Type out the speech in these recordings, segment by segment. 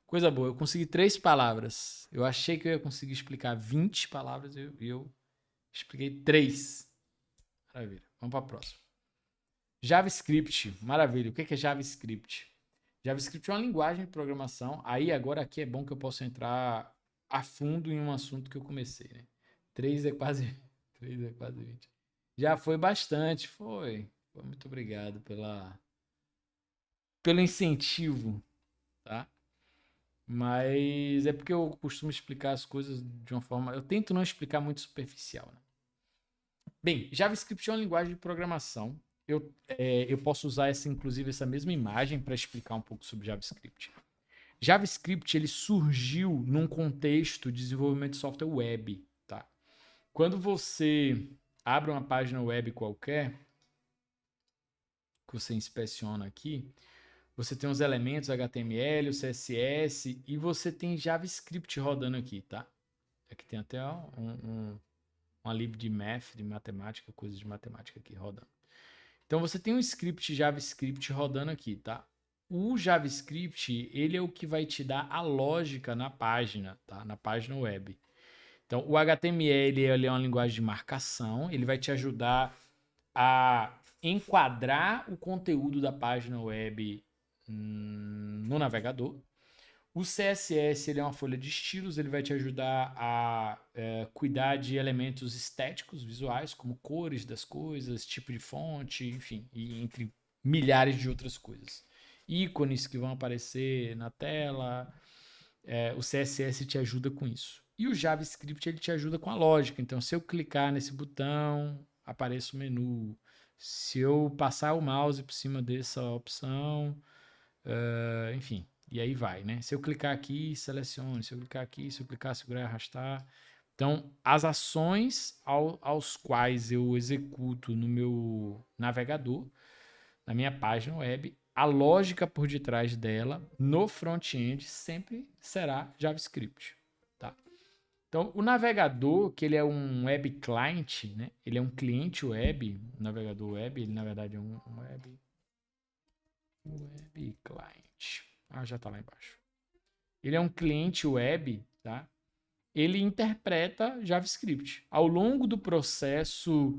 Coisa boa, eu consegui 3 palavras. Eu achei que eu ia conseguir explicar 20 palavras e eu expliquei 3. Maravilha. Vamos para a próxima. JavaScript. Maravilha. O que é JavaScript? JavaScript é uma linguagem de programação. Aí agora aqui é bom que eu posso entrar a fundo em um assunto que eu comecei, né? 3 é quase 3 é quase 20. Já foi bastante, foi. Muito obrigado pelo incentivo, tá? Mas é porque eu costumo explicar as coisas de uma forma. Eu tento não explicar muito superficial, né? Bem, JavaScript é uma linguagem de programação. Eu posso usar inclusive essa mesma imagem para explicar um pouco sobre JavaScript. JavaScript ele surgiu num contexto de desenvolvimento de software web, tá? Quando você abre uma página web qualquer, que você inspeciona aqui, você tem os elementos HTML, o CSS e você tem JavaScript rodando aqui, tá? Aqui tem até uma lib de math, de matemática, coisa de matemática aqui rodando. Então você tem um script JavaScript rodando aqui, tá? O JavaScript, ele é o que vai te dar a lógica na página, tá? Na página web. Então, o HTML ele é uma linguagem de marcação, ele vai te ajudar a enquadrar o conteúdo da página web no navegador. O CSS ele é uma folha de estilos, ele vai te ajudar a cuidar de elementos estéticos, visuais, como cores das coisas, tipo de fonte, enfim, e entre milhares de outras coisas. Ícones que vão aparecer na tela, o CSS te ajuda com isso. E o JavaScript ele te ajuda com a lógica. Então, se eu clicar nesse botão, aparece o menu. Se eu passar o mouse por cima dessa opção, enfim, e aí vai, né? Se eu clicar aqui, selecione. Se eu clicar aqui, se eu clicar, segurar e arrastar. Então, as ações aos quais eu executo no meu navegador, na minha página web, a lógica por detrás dela, no front-end, sempre será JavaScript, tá? Então, o navegador, que ele é um web client, né? Ele é um cliente web, um navegador web, ele na verdade é um web client. Ah, já está lá embaixo. Ele é um cliente web, tá? Ele interpreta JavaScript. Ao longo do processo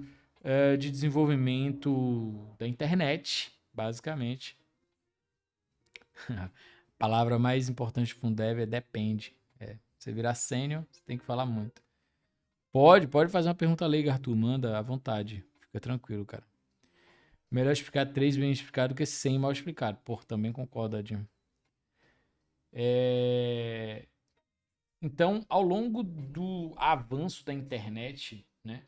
de desenvolvimento da internet, basicamente, a palavra mais importante para um dev é depende. Você virar sênior, você tem que falar muito. Pode fazer uma pergunta leiga, Arthur. Manda à vontade. Fica tranquilo, cara. Melhor explicar 3 bem explicado do que 100 mal explicado. Pô, também concordo, Adinho. Então, ao longo do avanço da internet, né,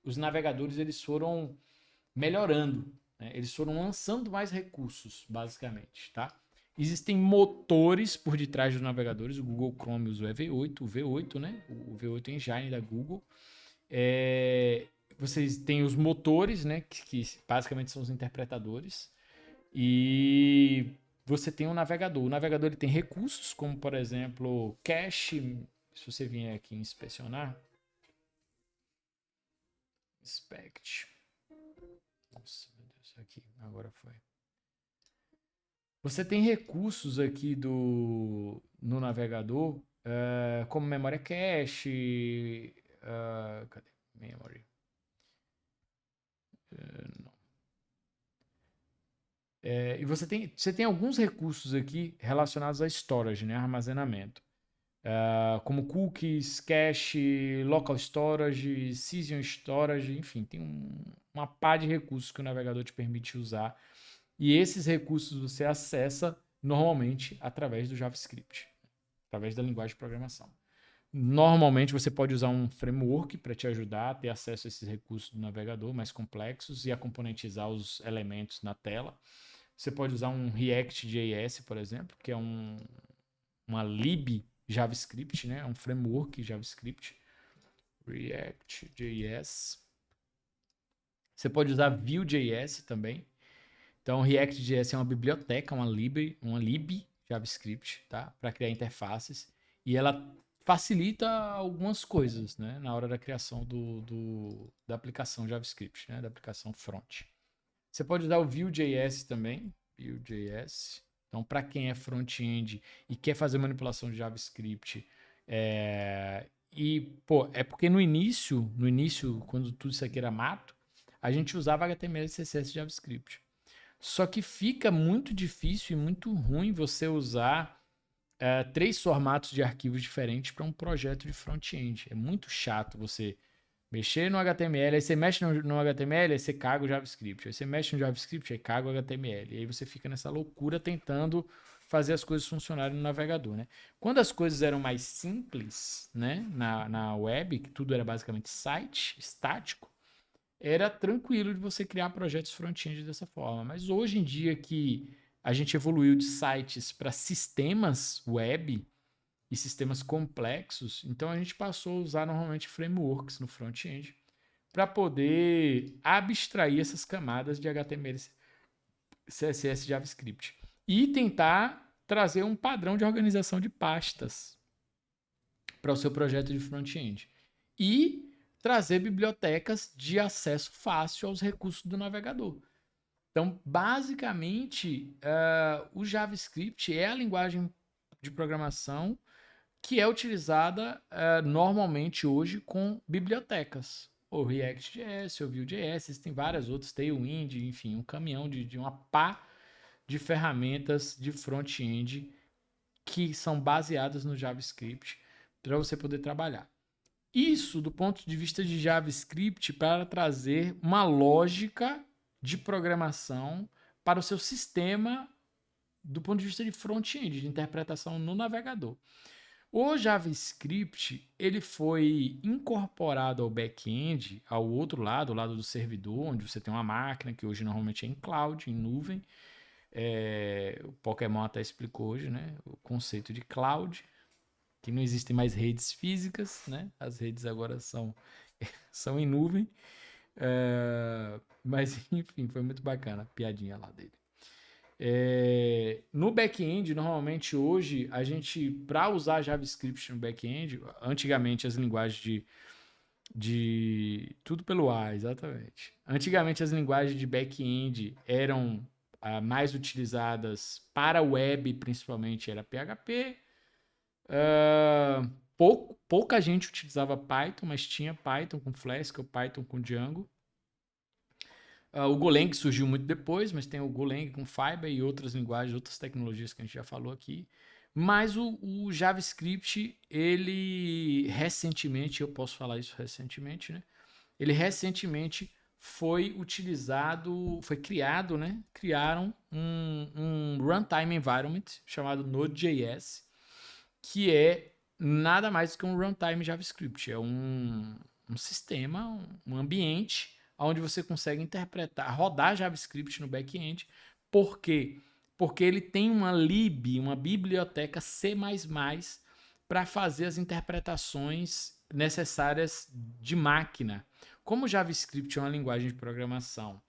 os navegadores eles foram melhorando, né, eles foram lançando mais recursos, basicamente, tá? Existem motores por detrás dos navegadores, o Google Chrome usa o V8, né? O V8 Engine da Google. Vocês têm os motores, né? Que basicamente são os interpretadores. E você tem um navegador. O navegador ele tem recursos, como por exemplo, cache. Se você vier aqui inspecionar, inspect. Nossa, meu Deus, aqui, agora foi. Você tem recursos aqui no navegador, como memória cache. Cadê? Memory. Não. E você tem alguns recursos aqui relacionados a storage, né? Armazenamento. Como cookies, cache, local storage, season storage, enfim, tem uma pá de recursos que o navegador te permite usar. E esses recursos você acessa normalmente através do JavaScript, através da linguagem de programação. Normalmente você pode usar um framework para te ajudar a ter acesso a esses recursos do navegador mais complexos e a componentizar os elementos na tela. Você pode usar um React.js, por exemplo, que é uma lib JavaScript, né? Um framework JavaScript. React.js. Você pode usar Vue.js também. Então, React.js é uma biblioteca, uma lib JavaScript, tá? Para criar interfaces. E ela facilita algumas coisas, né? Na hora da criação da aplicação JavaScript, né? Da aplicação front. Você pode usar o Vue.js também. Vue.js. Então, para quem é front-end e quer fazer manipulação de JavaScript, é porque no início, quando tudo isso aqui era mato, a gente usava HTML, CSS e JavaScript. Só que fica muito difícil e muito ruim você usar 3 formatos de arquivos diferentes para um projeto de front-end. É muito chato você mexer no HTML, aí você mexe no HTML, aí você caga o JavaScript. Aí você mexe no JavaScript, aí caga o HTML. E aí você fica nessa loucura tentando fazer as coisas funcionarem no navegador, né? Quando as coisas eram mais simples, né, na web, que tudo era basicamente site estático, era tranquilo de você criar projetos front-end dessa forma. Mas hoje em dia que a gente evoluiu de sites para sistemas web e sistemas complexos, então a gente passou a usar normalmente frameworks no front-end para poder abstrair essas camadas de HTML, CSS e JavaScript e tentar trazer um padrão de organização de pastas para o seu projeto de front-end. E trazer bibliotecas de acesso fácil aos recursos do navegador. Então, basicamente, o JavaScript é a linguagem de programação que é utilizada normalmente hoje com bibliotecas. Ou React.js, ou Vue.js, existem várias outras, Tailwind, enfim, um caminhão de uma pá de ferramentas de front-end que são baseadas no JavaScript para você poder trabalhar. Isso do ponto de vista de JavaScript para trazer uma lógica de programação para o seu sistema do ponto de vista de front-end, de interpretação no navegador. O JavaScript ele foi incorporado ao back-end, ao outro lado, o lado do servidor, onde você tem uma máquina que hoje normalmente é em cloud, em nuvem. O Pokémon até explicou hoje, né, o conceito de cloud, que não existem mais redes físicas, né? As redes agora são em nuvem. Mas, enfim, foi muito bacana a piadinha lá dele. No back-end, normalmente hoje, a gente, para usar JavaScript no back-end, antigamente as linguagens tudo pelo A, exatamente. Antigamente as linguagens de back-end eram mais utilizadas para web, principalmente era PHP. Pouca gente utilizava Python, mas tinha Python com Flask ou Python com Django. O Golang surgiu muito depois, mas tem o Golang com Fiber e outras linguagens, outras tecnologias que a gente já falou aqui. Mas o JavaScript, ele recentemente, eu posso falar isso recentemente, né? Ele recentemente foi utilizado, foi criado, né? Criaram um runtime environment chamado Node.js, que é nada mais do que um runtime JavaScript. É um sistema, um ambiente onde você consegue interpretar, rodar JavaScript no back-end. Por quê? Porque ele tem uma lib, uma biblioteca C++ para fazer as interpretações necessárias de máquina. Como o JavaScript é uma linguagem de programação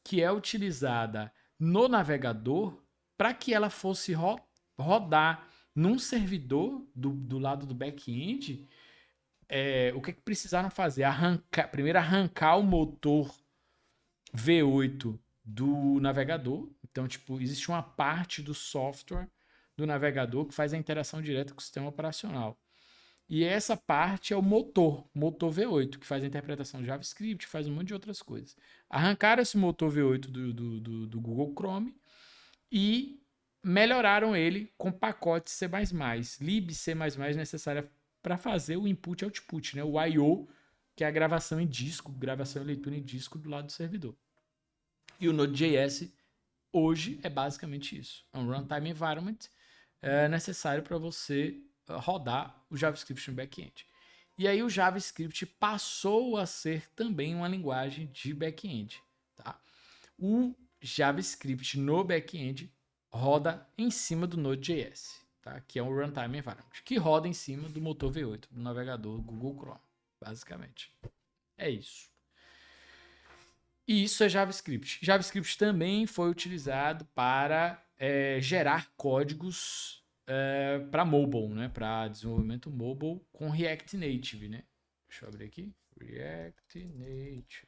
que é utilizada no navegador, para que ela fosse rodar num servidor do lado do back-end, o que precisaram fazer? Primeiro arrancar o motor V8 do navegador. Então, tipo, existe uma parte do software do navegador que faz a interação direta com o sistema operacional. E essa parte é o motor V8, que faz a interpretação de JavaScript, faz um monte de outras coisas. Arrancaram esse motor V8 do Google Chrome e melhoraram ele com pacotes C++, lib C++ necessária para fazer o input e output, né? O I/O, que é a gravação em disco, gravação e leitura em disco do lado do servidor. E o Node.js hoje é basicamente isso. É um runtime environment necessário para você rodar o JavaScript no back-end. E aí o JavaScript passou a ser também uma linguagem de back-end. Tá? O JavaScript no back-end roda em cima do Node.js, tá? Que é um runtime environment, que roda em cima do motor V8, do navegador Google Chrome, basicamente. É isso. E isso é JavaScript. JavaScript também foi utilizado para gerar códigos para mobile, né? Para desenvolvimento mobile com React Native, né? Deixa eu abrir aqui. React Native.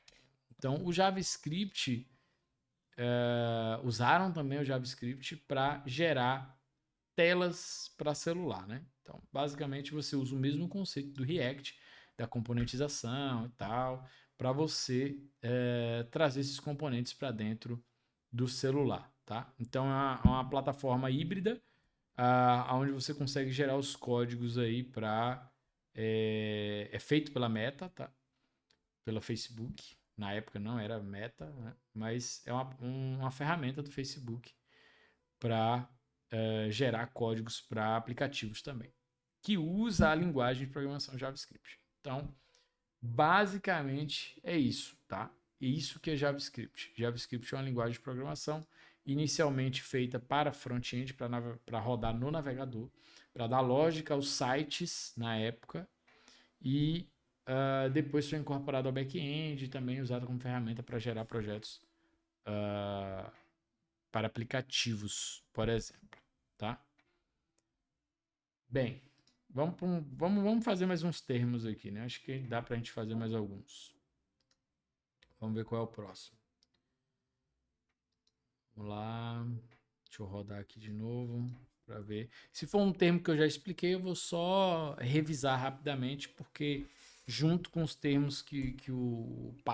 Então, o JavaScript usaram também o JavaScript para gerar telas para celular, né? Então, basicamente, você usa o mesmo conceito do React, da componentização e tal, para você trazer esses componentes para dentro do celular, tá? Então, é uma plataforma híbrida, onde você consegue gerar os códigos aí para... É feito pela Meta, tá? Pela Facebook. Na época não era Meta, né? Mas é uma ferramenta do Facebook para gerar códigos para aplicativos também, que usa a linguagem de programação JavaScript. Então, basicamente é isso, tá? Isso que é JavaScript. JavaScript é uma linguagem de programação inicialmente feita para front-end, para rodar no navegador, para dar lógica aos sites na época, e depois foi incorporado ao back-end e também usado como ferramenta para gerar projetos para aplicativos, por exemplo, tá? Bem, vamos fazer mais uns termos aqui, né? Acho que dá para a gente fazer mais alguns. Vamos ver qual é o próximo. Vamos lá. Deixa eu rodar aqui de novo para ver. Se for um termo que eu já expliquei, eu vou só revisar rapidamente, porque junto com os termos que o Python